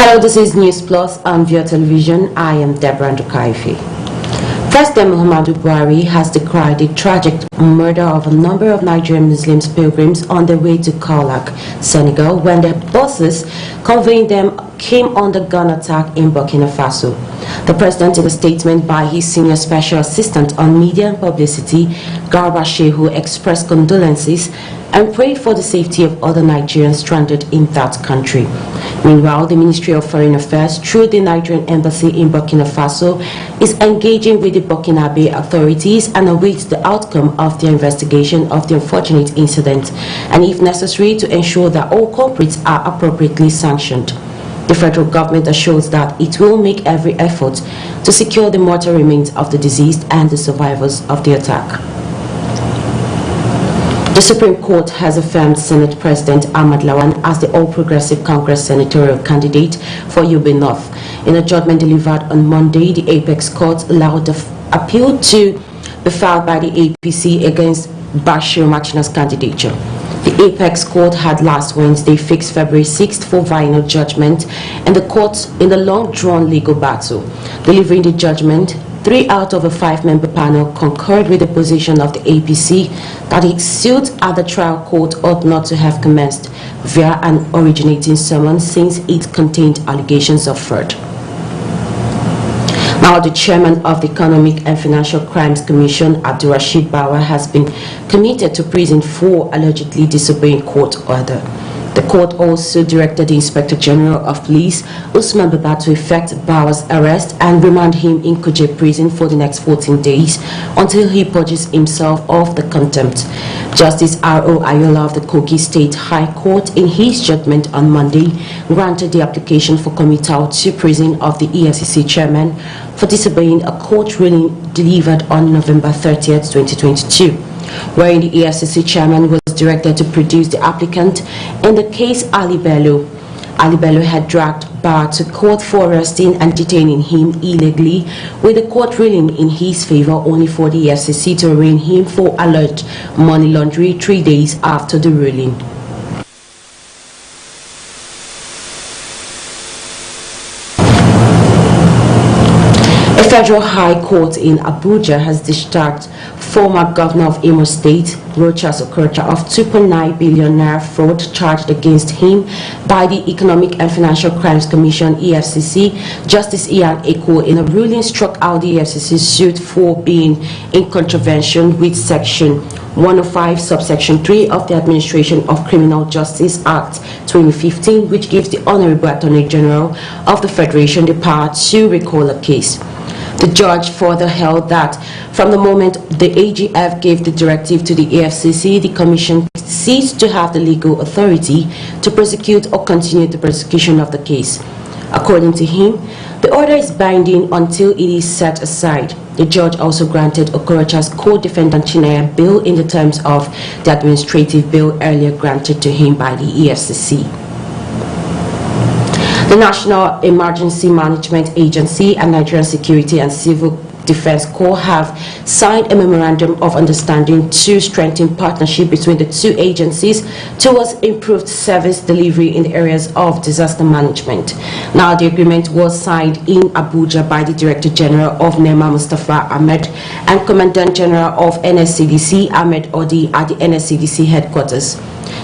Hello, this is News Plus on Via Television. I am Deborah Ndukaifi. President Muhammadu Buhari has decried the tragic murder of a number of Nigerian Muslim pilgrims on their way to Kaolack, Senegal, when their buses conveying them came under gun attack in Burkina Faso. The president, in a statement by his senior special assistant on media and publicity, Garba Shehu, expressed condolences and prayed for the safety of other Nigerians stranded in that country. Meanwhile, the Ministry of Foreign Affairs, through the Nigerian Embassy in Burkina Faso, is engaging with the Burkinabe authorities and awaits the outcome of their investigation of the unfortunate incident, and if necessary, to ensure that all culprits are appropriately sanctioned. The federal government assures that it will make every effort to secure the mortal remains of the deceased and the survivors of the attack. The Supreme Court has affirmed Senate President Ahmad Lawan as the All Progressive Congress senatorial candidate for Yobe North. In a judgment delivered on Monday, the Apex Court allowed the appeal to be filed by the APC against Bashir Machina's candidature. The Apex Court had last Wednesday fixed February 6th for final judgment in the court in the long-drawn legal battle. Delivering the judgment, 3 out of a 5-member panel concurred with the position of the APC that its suit at the trial court ought not to have commenced via an originating summons since it contained allegations of fraud. Now, the chairman of the Economic and Financial Crimes Commission, Abdulrasheed Bawa, has been committed to prison for allegedly disobeying court order. The court also directed the Inspector General of Police, Usman Baba, to effect Bawa's arrest and remand him in Kuje prison for the next 14 days until he purges himself of the contempt. Justice R.O. Ayola of the Kogi State High Court, in his judgment on Monday, granted the application for committal to prison of the EFCC chairman for disobeying a court ruling delivered on November 30th, 2022, wherein the EFCC chairman was directed to produce the applicant in the case Ali Bello. Ali Bello had dragged Bar to court for arresting and detaining him illegally, with the court ruling in his favor only for the EFCC to arraign him for alleged money laundering 3 days after the ruling. A federal high court in Abuja has discharged former governor of Imo State, Rochas Okorocha, of 2.9 billion naira fraud charged against him by the Economic and Financial Crimes Commission, EFCC. Justice Ian Eko, in a ruling, struck out the EFCC suit for being in contravention with Section 105, subsection 3 of the Administration of Criminal Justice Act 2015, which gives the Honorable Attorney General of the Federation the power to recall a case. The judge further held that from the moment the AGF gave the directive to the EFCC, the Commission ceased to have the legal authority to prosecute or continue the prosecution of the case. According to him, the order is binding until it is set aside. The judge also granted Okorocha's co-defendant Chinaya bail in the terms of the administrative bail earlier granted to him by the EFCC. The National Emergency Management Agency and Nigerian Security and Civil Defense Corps have signed a memorandum of understanding to strengthen partnership between the two agencies towards improved service delivery in the areas of disaster management. Now, the agreement was signed in Abuja by the Director General of NEMA, Mustafa Ahmed, and Commandant General of NSCDC, Ahmed Odi, at the NSCDC headquarters.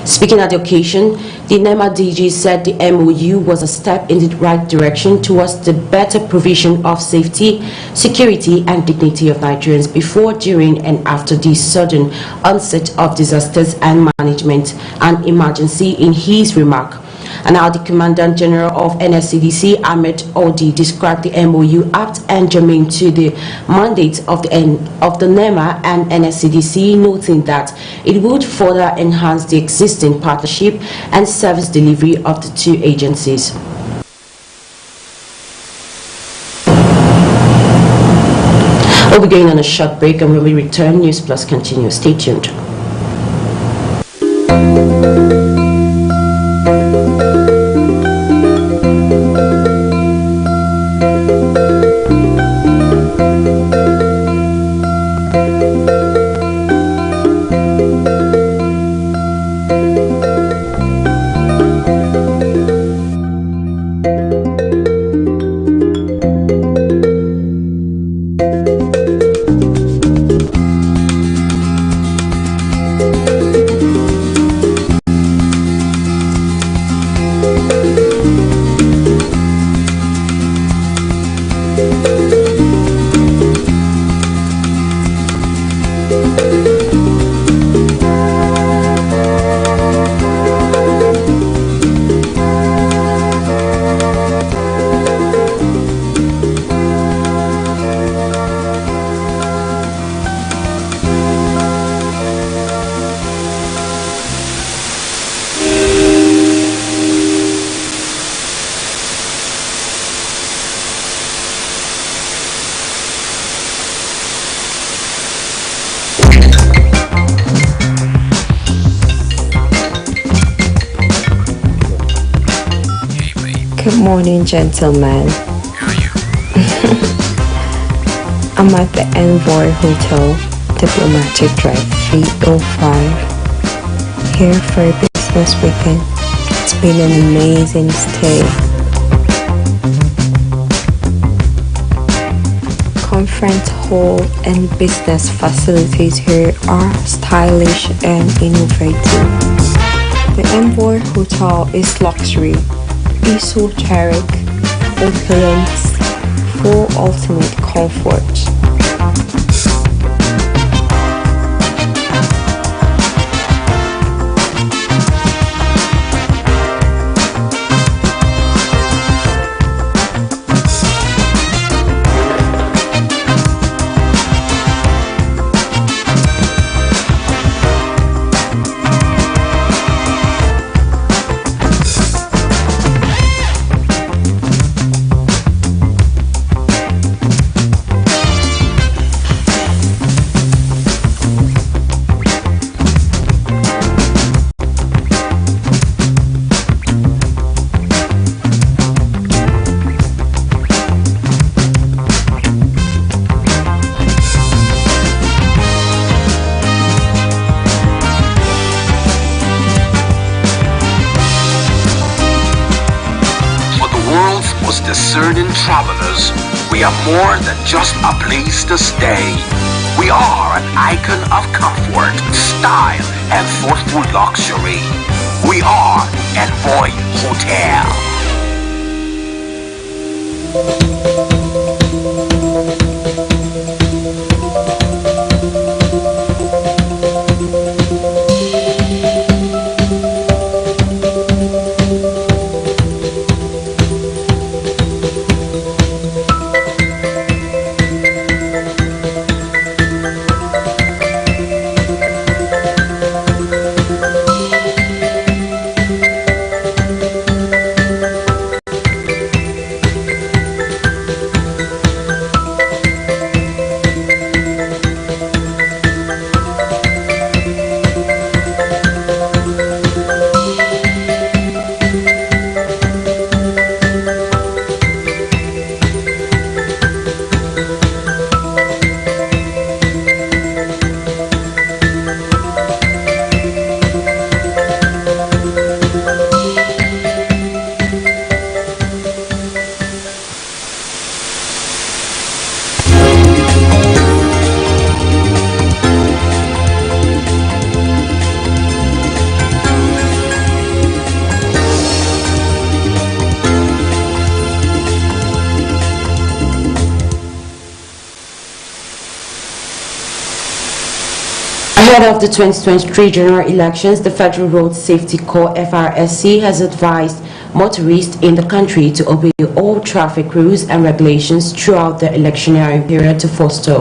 Speaking at the occasion, the NEMA DG said the MOU was a step in the right direction towards the better provision of safety, security, and dignity of Nigerians before, during, and after the sudden onset of disasters and management and emergency. In his remark, and now the Commandant General of NSCDC, Ahmed Odi, described the MOU apt and germane to the mandate of the NEMA and NSCDC, noting that it would further enhance the existing partnership and service delivery of the two agencies. We'll be going on a short break, and when we return, News Plus continues. Stay tuned. Good morning, gentlemen. I'm at the Envoy Hotel, Diplomatic Drive 305, here for a business weekend. It's been an amazing stay. Conference hall and business facilities here are stylish and innovative. The Envoy Hotel is luxury, esoteric, opulence, for ultimate comfort. Discerning travelers, we are more than just a place to stay. We are an icon of comfort, style, and thoughtful luxury. We are Envoy Hotel. Ahead of the 2023 general elections, the Federal Road Safety Corps FRSC has advised motorists in the country to obey all traffic rules and regulations throughout the electioneering period to foster.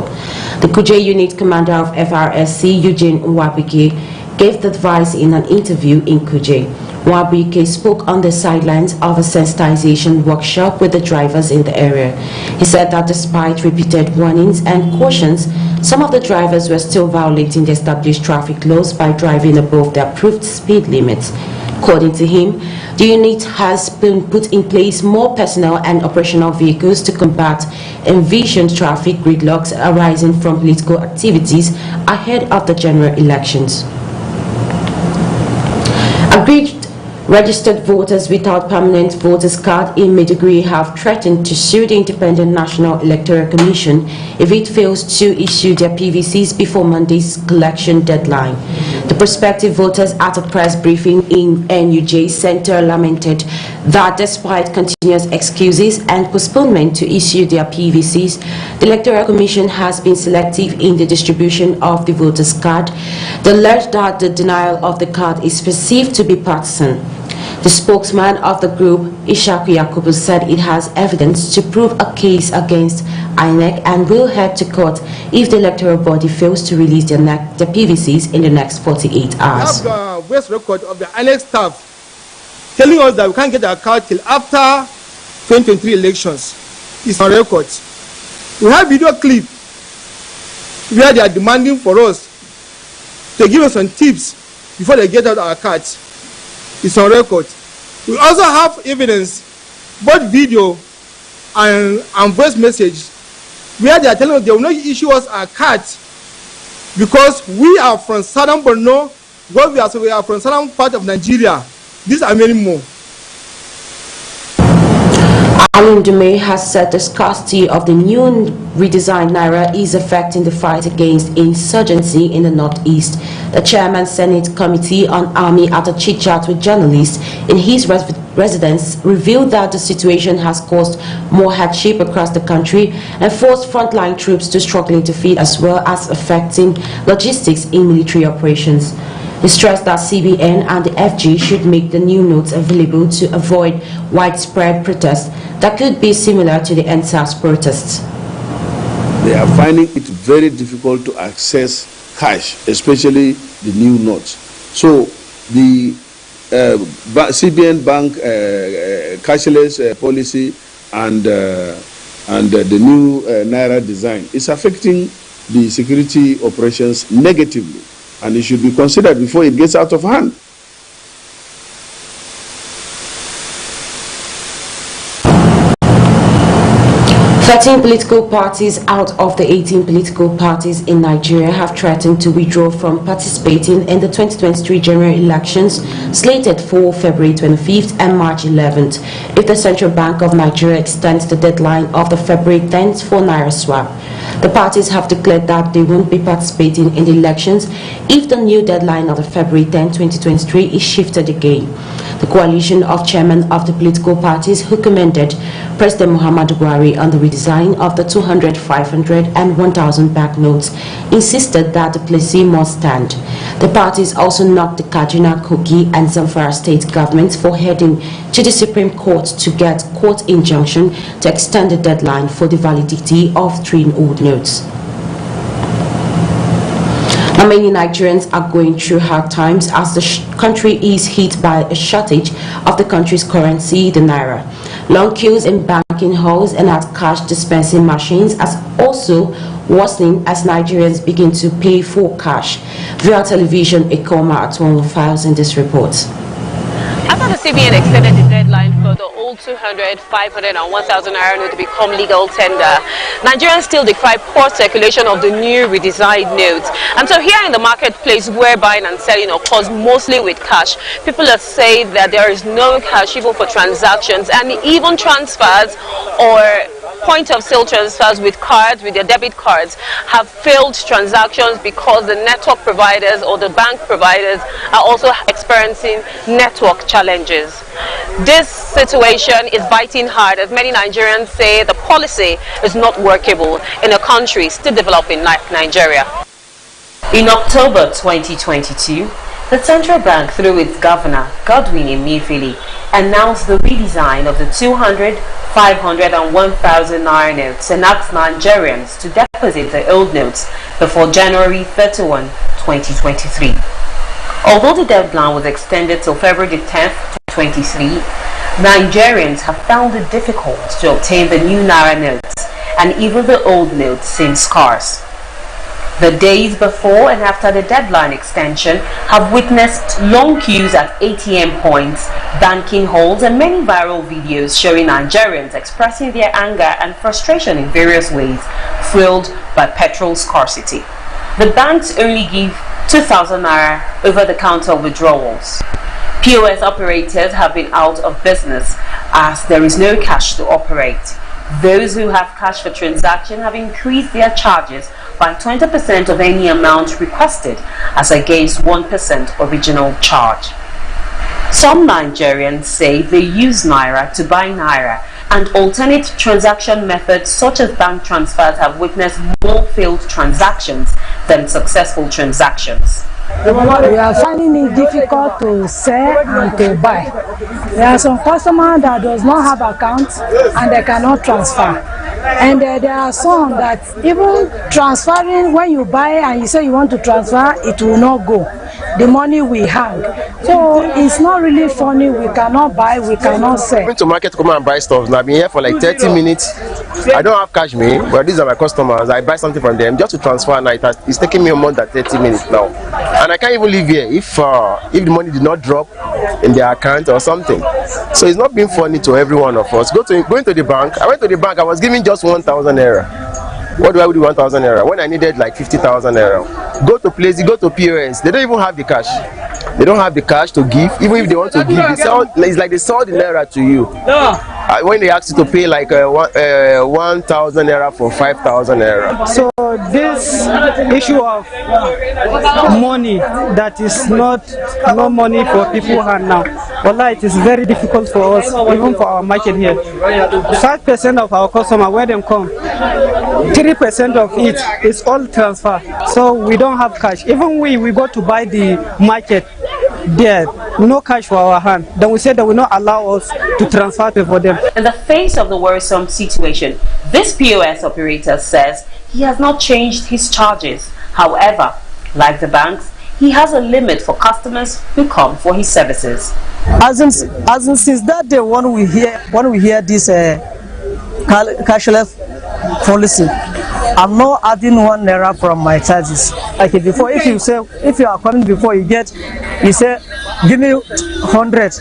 The Kuje Unit Commander of FRSC, Eugene Nwabike, gave the advice in an interview in Kuje. Nwabike spoke on the sidelines of a sensitization workshop with the drivers in the area. He said that despite repeated warnings and cautions, some of the drivers were still violating the established traffic laws by driving above the approved speed limits. According to him, the unit has been put in place more personnel and operational vehicles to combat envisioned traffic gridlocks arising from political activities ahead of the general elections. Agreed registered voters without permanent voters card in Maiduguri have threatened to sue the Independent National Electoral Commission if it fails to issue their PVCs before Monday's collection deadline. The prospective voters at a press briefing in NUJ Center lamented that despite continuous excuses and postponement to issue their PVCs, the Electoral Commission has been selective in the distribution of the voters' card. They alleged that the denial of the card is perceived to be partisan. The spokesman of the group, Ishaku Yakubu, said it has evidence to prove a case against INEC and will head to court if the electoral body fails to release their PVCs in the next 48 hours. We have the voice record of the INEC staff telling us that we can't get our card till after 2023 elections. It's on record. We have video clip where they are demanding for us to give us some tips before they get out our cards. It's on record. We also have evidence, both video and voice message, where they are telling us they will not issue us our cards because we are from southern Borno, we are from southern part of Nigeria. These are many more. Alun Dume has said the scarcity of the new redesigned Naira is affecting the fight against insurgency in the Northeast. The chairman Senate Committee on Army, at a chit-chat with journalists in his residence, revealed that the situation has caused more hardship across the country and forced frontline troops to struggle to feed, as well as affecting logistics in military operations. He stressed that CBN and the FG should make the new notes available to avoid widespread protests that could be similar to the NSAS protests. They are finding it very difficult to access cash, especially the new notes. So the CBN bank cashless policy and the new Naira design is affecting the security operations negatively, and it should be considered before it gets out of hand. Thirteen political parties out of the 18 political parties in Nigeria have threatened to withdraw from participating in the 2023 general elections slated for February 25th and March 11th if the Central Bank of Nigeria extends the deadline of the February 10th for Naira swap. The parties have declared that they won't be participating in the elections if the new deadline of the February 10, 2023 is shifted again. The coalition of chairmen of the political parties who commended President Muhammadu Buhari on the redesign of the 200, 500 and 1,000 banknotes insisted that the policy must stand. The parties also knocked the Kaduna, Kogi and Zamfara state governments for heading to the Supreme Court to get court injunction to extend the deadline for the validity of 3 old notes. Now, many Nigerians are going through hard times as the country is hit by a shortage of the country's currency, the Naira. Long queues in banking halls and at cash dispensing machines are also worsening as Nigerians begin to pay for cash. Via television, Ekoma at one files in this report. After the CBN extended the deadline for the old 200, 500 and 1,000 Naira note to become legal tender, Nigerians still decry poor circulation of the new redesigned notes. And so here in the marketplace where buying and selling occurs mostly with cash, people are saying that there is no cash even for transactions, and even transfers or point of sale transfers with cards, with their debit cards, have failed transactions because the network providers or the bank providers are also experiencing network challenges. This situation is biting hard as many Nigerians say the policy is not workable in a country still developing like Nigeria. In October 2022, the Central Bank, through its governor, Godwin Emefiele, announced the redesign of the 200, 500 and 1,000 Naira notes and asked Nigerians to deposit the old notes before January 31, 2023. Although the deadline was extended till February 10, 2023, Nigerians have found it difficult to obtain the new Naira notes, and even the old notes seem scarce. The days before and after the deadline extension have witnessed long queues at ATM points, banking halls, and many viral videos showing Nigerians expressing their anger and frustration in various ways, fueled by petrol scarcity. The banks only give 2,000 Naira over-the-counter withdrawals. POS operators have been out of business as there is no cash to operate. Those who have cash for transaction have increased their charges by 20% of any amount requested, as against 1% original charge. Some Nigerians say they use Naira to buy Naira, and alternate transaction methods such as bank transfers have witnessed more failed transactions than successful transactions. We are finding it difficult to sell and to buy. There are some customers that does not have accounts and they cannot transfer. And there are some that even transferring, when you buy and you say you want to transfer, it will not go. The money will hang. So it's not really funny. We cannot buy, we cannot sell. I went to market to come and buy stuff. Now I've been here for like 30 minutes. I don't have cash me, but these are my customers. I buy something from them just to transfer. Now it's taking me more than 30 minutes now. And I can't even live here if the money did not drop in their account or something. So it's not been funny to every one of us. Going to the bank. I went to the bank. I was given just 1,000 naira. What do I do 1,000 naira when I needed like 50,000 naira? Go to place, go to POS. They don't even have the cash. They don't have the cash to give. Even if they want to give, it's like they sold the naira to you. When they ask you to pay like 1,000 naira for 5,000 naira. So this issue of money that is not no money for people hand now, wallah, it is very difficult for us, even for our market here. 5% of our customer, when they come, 3% of it is all transfer. So we don't have cash. Even we go to buy the market, there no cash for our hand. Then we say they will not allow us to transfer pay for them. In the face of the worrisome situation, this POS operator says he has not changed his charges. However, like the banks, he has a limit for customers who come for his services. As in since that day when we hear this cashless policy, I'm not adding 1 naira from my charges. Like before, if you are coming before, you say give me 100.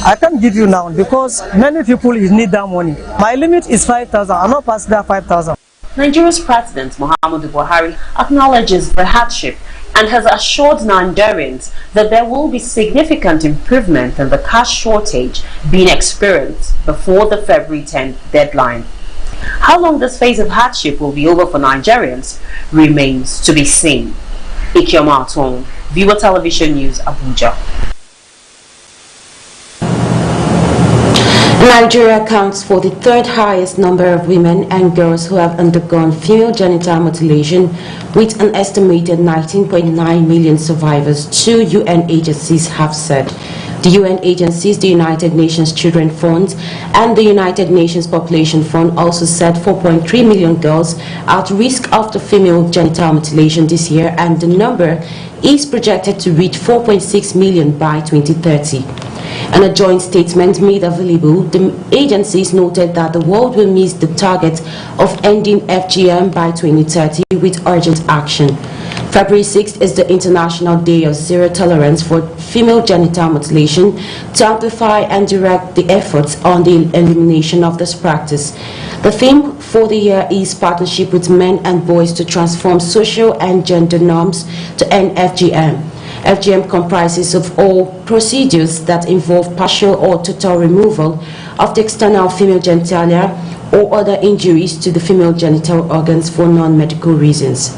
I can't give you now because many people need that money. My limit is 5,000. I'm not past that 5,000. Nigeria's President Muhammadu Buhari acknowledges the hardship and has assured Nigerians that there will be significant improvement in the cash shortage being experienced before the February 10th deadline. How long this phase of hardship will be over for Nigerians remains to be seen. Ikioma Aton, Viewer Television News, Abuja. Nigeria accounts for the third highest number of women and girls who have undergone female genital mutilation, with an estimated 19.9 million survivors, 2 UN agencies have said. The UN agencies, the United Nations Children Fund and the United Nations Population Fund also said 4.3 million girls are at risk of the female genital mutilation this year, and the number is projected to reach 4.6 million by 2030. In a joint statement made available, the agencies noted that the world will miss the target of ending FGM by 2030 with urgent action. February 6th is the International Day of Zero Tolerance for Female Genital Mutilation, to amplify and direct the efforts on the elimination of this practice. The theme for the year is partnership with men and boys to transform social and gender norms to end FGM. FGM comprises of all procedures that involve partial or total removal of the external female genitalia or other injuries to the female genital organs for non-medical reasons.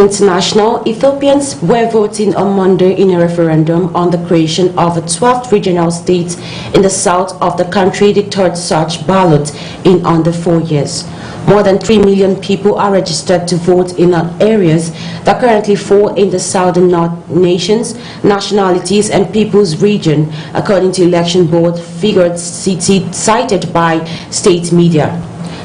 International, Ethiopians were voting on Monday in a referendum on the creation of a 12th regional state in the south of the country, the third such ballot in under 4 years. More than 3 million people are registered to vote in areas that currently fall in the southern North nations, nationalities and peoples region, according to election board figures cited by state media.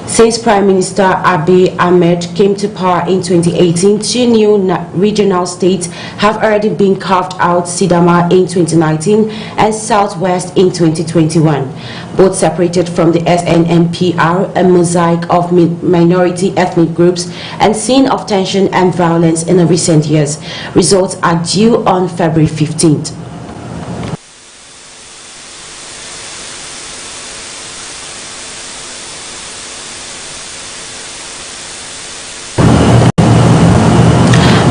Since Prime Minister Abiy Ahmed came to power in 2018, two new regional states have already been carved out, Sidama in 2019 and Southwest in 2021. Both separated from the SNMPR, a mosaic of minority ethnic groups and scene of tension and violence in the recent years. Results are due on February 15th.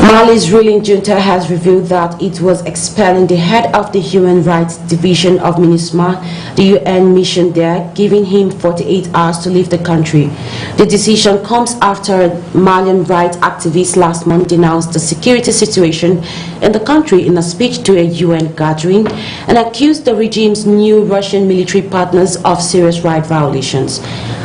Mali's ruling junta has revealed that it was expelling the head of the Human Rights Division of MINUSMA, the UN mission there, giving him 48 hours to leave the country. The decision comes after Malian rights activists last month denounced the security situation in the country in a speech to a UN gathering and accused the regime's new Russian military partners of serious right violations.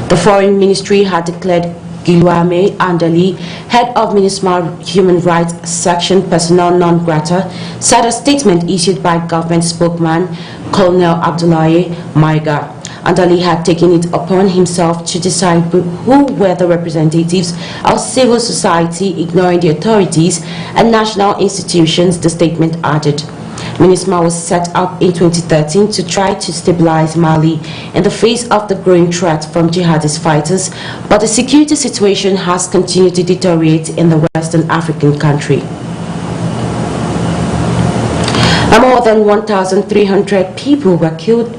The Foreign Ministry had declared Guillaume Andali, head of MINUSMA Human Rights Section personnel non grata, said a statement issued by government spokesman Colonel Abdoulaye Maiga. Andali had taken it upon himself to decide who were the representatives of civil society, ignoring the authorities and national institutions, the statement added. MINUSMA was set up in 2013 to try to stabilize Mali in the face of the growing threat from jihadist fighters, but the security situation has continued to deteriorate in the Western African country. More than 1,300 people were killed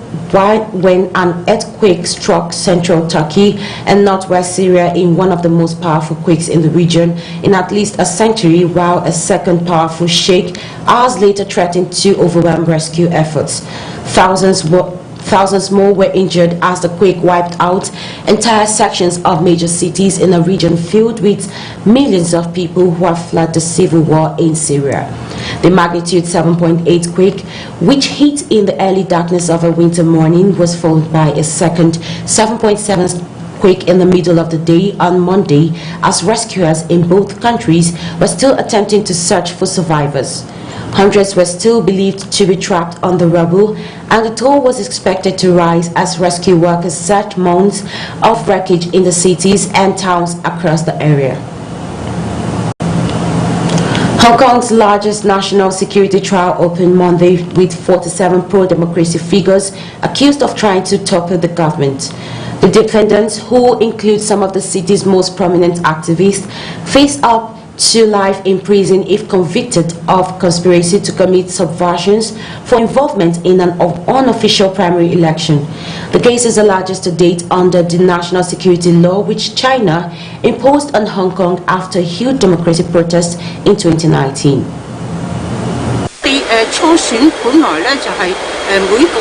when an earthquake struck central Turkey and northwest Syria in one of the most powerful quakes in the region in at least a century, while a second powerful shake hours later threatened to overwhelm rescue efforts. Thousands more were injured as the quake wiped out entire sections of major cities in a region filled with millions of people who have fled the civil war in Syria. The magnitude 7.8 quake, which hit in the early darkness of a winter morning, was followed by a second 7.7 quake in the middle of the day on Monday, as rescuers in both countries were still attempting to search for survivors. Hundreds were still believed to be trapped on the rubble, and the toll was expected to rise as rescue workers searched mounds of wreckage in the cities and towns across the area. Hong Kong's largest national security trial opened Monday with 47 pro-democracy figures accused of trying to topple the government. The defendants, who include some of the city's most prominent activists, face up to life in prison if convicted of conspiracy to commit subversions for involvement in an unofficial primary election. The case is the largest to date under the national security law, which China imposed on Hong Kong after huge democracy protests in 2019. 初選本來咧就係每個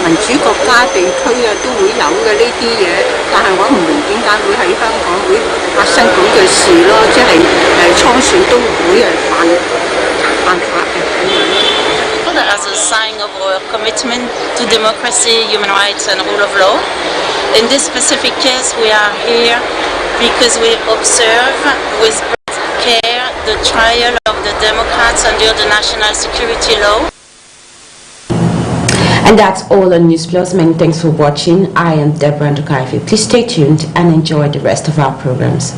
民主國家地區都會有嘅呢啲嘢，但係我唔明點解會喺香港會發生咁嘅事咯，即係初選都會犯法嘅咁樣。As a sign of our commitment to democracy, human rights and rule of law. In this specific case, we are here because we observe with care the trial of the Democrats under the national security law. And that's all on News Plus. Many thanks for watching. I am Deborah Ndukaifi. Please stay tuned and enjoy the rest of our programs.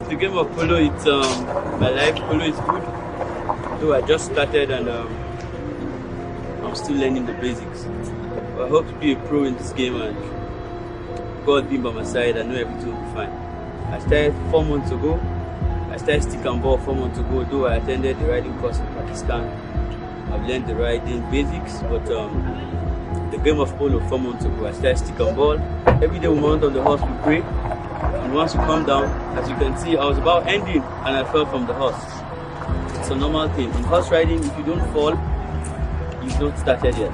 The game of polo, it's my life. Polo is good, though I just started and I'm still learning the basics. But I hope to be a pro in this game, and God being by my side, I know everything will be fine. I started 4 months ago. I started stick and ball 4 months ago, though I attended the riding course in Pakistan. I've learned the riding basics, but the game of polo 4 months ago, I started stick on ball. Every day we mount on the horse, we pray, and once we come down, as you can see, I was about ending and I fell from the horse. It's a normal thing. In horse riding, if you don't fall, you've not started yet.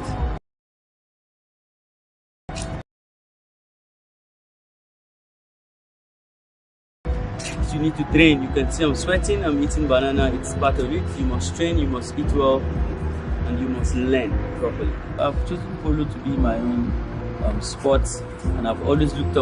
You need to train. You can see I'm sweating, I'm eating banana, it's part of it. You must train, you must eat well, and you must learn properly. I've chosen polo to be my own sport, and I've always looked up